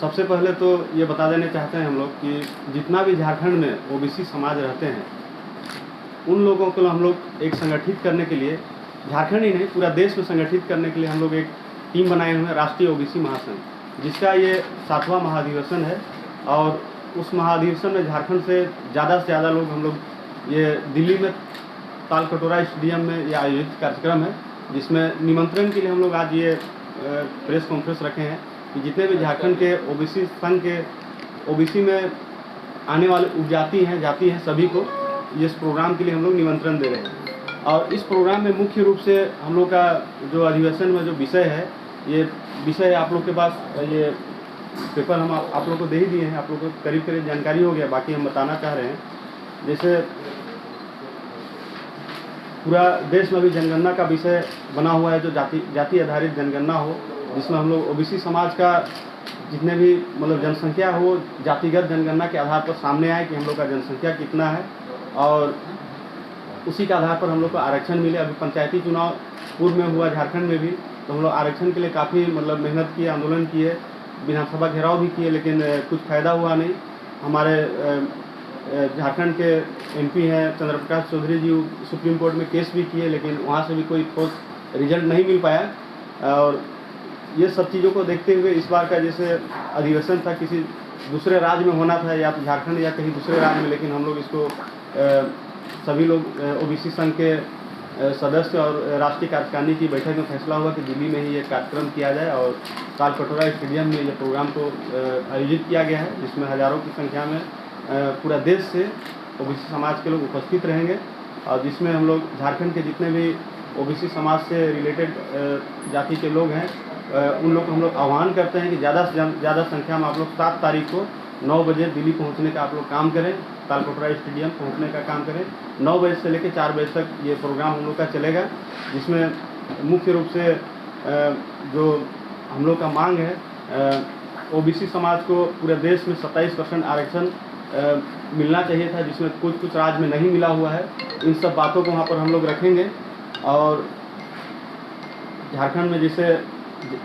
सबसे पहले तो ये बता देना चाहते हैं हम लोग कि जितना भी झारखंड में ओबीसी समाज रहते हैं उन लोगों को हम लोग एक संगठित करने के लिए, झारखंड ही नहीं पूरा देश में संगठित करने के लिए हम लोग एक टीम बनाए हुए हैं, राष्ट्रीय ओबीसी महासंघ, जिसका ये 7वां महाधिवेशन है। और उस महाधिवेशन में झारखंड से ज़्यादा लोग हम लोग ये दिल्ली में ताल कटोरा स्टेडियम में यह आयोजित कार्यक्रम है, जिसमें निमंत्रण के लिए हम लोग आज ये प्रेस कॉन्फ्रेंस रखे हैं कि जितने भी झारखंड के ओबीसी संघ के ओबीसी में आने वाले उपजाति हैं सभी को इस प्रोग्राम के लिए हम लोग निमंत्रण दे रहे हैं। और इस प्रोग्राम में मुख्य रूप से हम लोग का जो अधिवेशन में जो विषय है, ये विषय आप लोग के पास ये पेपर हम आप लोग को दे ही दिए हैं, आप लोग को करीब जानकारी हो गया। बाकी हम बताना चाह रहे हैं, जैसे पूरा देश में भी जनगणना का विषय बना हुआ है, जो जाति आधारित जनगणना हो, जिसमें हम लोग ओबीसी समाज का जितने भी मतलब जनसंख्या हो जातिगत जनगणना के आधार पर सामने आए कि हम लोग का जनसंख्या कितना है, और उसी के आधार पर हम लोग को आरक्षण मिले। अभी पंचायती चुनाव पूर्व में हुआ झारखंड में भी, तो हम लोग आरक्षण के लिए काफ़ी मतलब मेहनत किए, आंदोलन किए, विधानसभा घेराव भी किए, लेकिन कुछ फ़ायदा हुआ नहीं। हमारे झारखंड के एमपी हैं चंद्र प्रकाश चौधरी जी, सुप्रीम कोर्ट में केस भी किए, लेकिन वहाँ से भी कोई ठोस रिजल्ट नहीं मिल पाया। और ये सब चीज़ों को देखते हुए इस बार का जैसे अधिवेशन था किसी दूसरे राज्य में होना था, या तो झारखंड या कहीं दूसरे राज्य में, लेकिन हम लोग इसको सभी लोग ओबीसी संघ के सदस्य और राष्ट्रीय कार्यकारिणी की बैठक में फैसला हुआ कि दिल्ली में ही ये कार्यक्रम किया जाए, और ताल कटोरा स्टेडियम में ये प्रोग्राम को आयोजित किया गया है, जिसमें हज़ारों की संख्या में पूरा देश से ओबीसी समाज के लोग उपस्थित रहेंगे। और जिसमें हम लोग झारखंड के जितने भी ओबीसी समाज से रिलेटेड जाति के लोग हैं, उन लोग को हम लोग आह्वान करते हैं कि ज़्यादा से ज़्यादा संख्या में आप लोग 7 तारीख को 9 बजे दिल्ली पहुंचने का आप लोग काम करें, ताल कटोरा स्टेडियम पहुंचने का काम करें। 9 बजे से लेकर 4 बजे तक ये प्रोग्राम हम लोग का चलेगा, जिसमें मुख्य रूप से जो हम लोग का मांग है, ओबीसी समाज को पूरे देश में 27% आरक्षण मिलना चाहिए था, जिसमें कुछ राज्य में नहीं मिला हुआ है। इन सब बातों को वहाँ पर हम लोग रखेंगे। और झारखंड में जैसे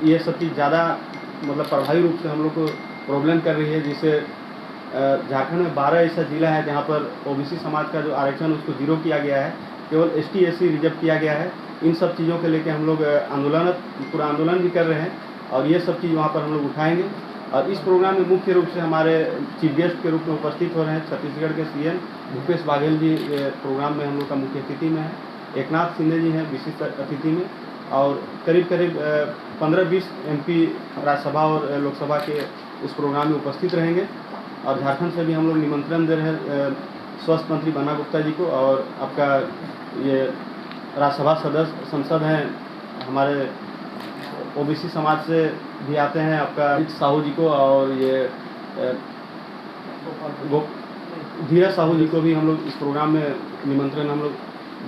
ये सब चीज़ ज़्यादा मतलब प्रभावी रूप से हम लोग को प्रॉब्लम कर रही है, जिसे झारखंड में 12 ऐसा ज़िला है जहाँ पर ओबीसी समाज का जो आरक्षण उसको 0 किया गया है, केवल ST/SC रिजर्व किया गया है। इन सब चीज़ों को लेकर हम लोग पूरा आंदोलन भी कर रहे हैं, और ये सब चीज़ वहाँ पर हम लोग उठाएंगे। और इस प्रोग्राम में मुख्य रूप से हमारे चीफ गेस्ट के रूप में उपस्थित हो रहे हैं छत्तीसगढ़ के CM भूपेश बाघेल जी, प्रोग्राम में हम लोग का मुख्य अतिथि में है। एकनाथ शिंदे जी हैं विशिष्ट अतिथि में, और करीब 15-20 MP राज्यसभा और लोकसभा के इस प्रोग्राम में उपस्थित रहेंगे। और झारखंड से भी हम लोग निमंत्रण दे रहे हैं स्वास्थ्य मंत्री बन्ना गुप्ता जी को, और आपका ये राज्यसभा सदस्य संसद हैं हमारे ओबीसी समाज से भी आते हैं, आपका साहू जी को, और ये धीरज साहू जी को भी हम लोग इस प्रोग्राम में निमंत्रण हम लोग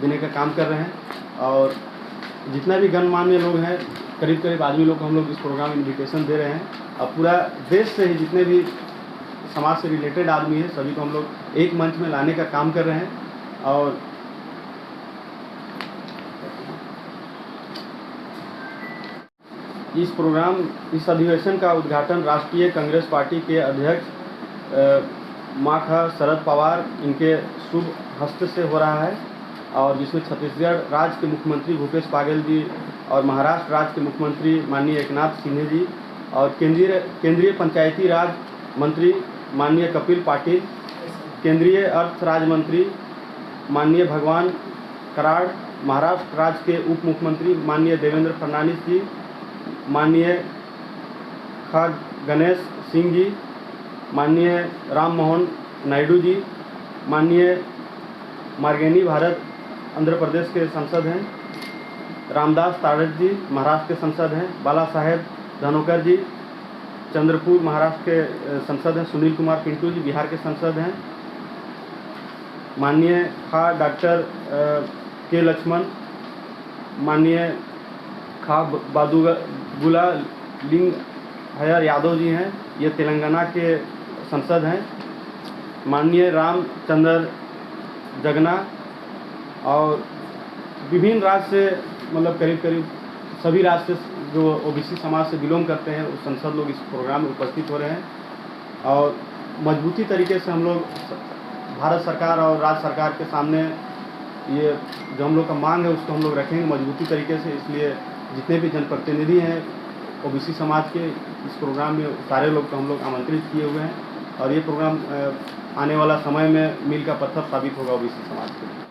देने का काम कर रहे हैं। और जितना भी गणमान्य लोग हैं, करीब आदमी लोग को हम लोग इस प्रोग्राम में इन्विटेशन दे रहे हैं। और पूरा देश से ही जितने भी समाज से रिलेटेड आदमी हैं, सभी को हम लोग एक मंच में लाने का काम कर रहे हैं। और इस अधिवेशन का उद्घाटन राष्ट्रीय कांग्रेस पार्टी के अध्यक्ष माखा शरद पवार इनके शुभ हस्त से हो रहा है, और जिसमें छत्तीसगढ़ राज्य के मुख्यमंत्री भूपेश बाघेल जी, और महाराष्ट्र राज्य के मुख्यमंत्री माननीय एकनाथ शिंदे जी, और केंद्रीय पंचायती राज मंत्री माननीय कपिल पाटिल, केंद्रीय अर्थ राज्य मंत्री माननीय भगवान कराड़, महाराष्ट्र राज्य के उप मुख्यमंत्री माननीय देवेंद्र फडणवीस जी, माननीय गणेश सिंह जी, माननीय राम मोहन नायडू जी, माननीय मार्गेनी भारत आंध्र प्रदेश के सांसद हैं, रामदास ताड़क जी महाराष्ट्र के सांसद हैं, बाला साहेब धनोकर जी चंद्रपुर महाराष्ट्र के सांसद हैं, सुनील कुमार पिंटू जी बिहार के सांसद हैं, माननीय डॉक्टर के लक्ष्मण, माननीय बादुगुला लिंग हयर यादव जी हैं, ये तेलंगाना के सांसद हैं, माननीय रामचंद्र जगना, और विभिन्न राज्य से मतलब करीब सभी राज्य से जो ओबीसी समाज से बिलोंग करते हैं उस संसद लोग इस प्रोग्राम में उपस्थित हो रहे हैं और मजबूती तरीके से हम लोग भारत सरकार और राज्य सरकार के सामने ये जो हम लोग का मांग है उसको हम लोग रखेंगे मजबूती तरीके से। इसलिए जितने भी जनप्रतिनिधि हैं ओबीसी समाज के इस प्रोग्राम में सारे लोग को हम लोग आमंत्रित किए हुए हैं और ये प्रोग्राम आने वाला समय में मील का पत्थर साबित होगा ओबीसी समाज के लिए।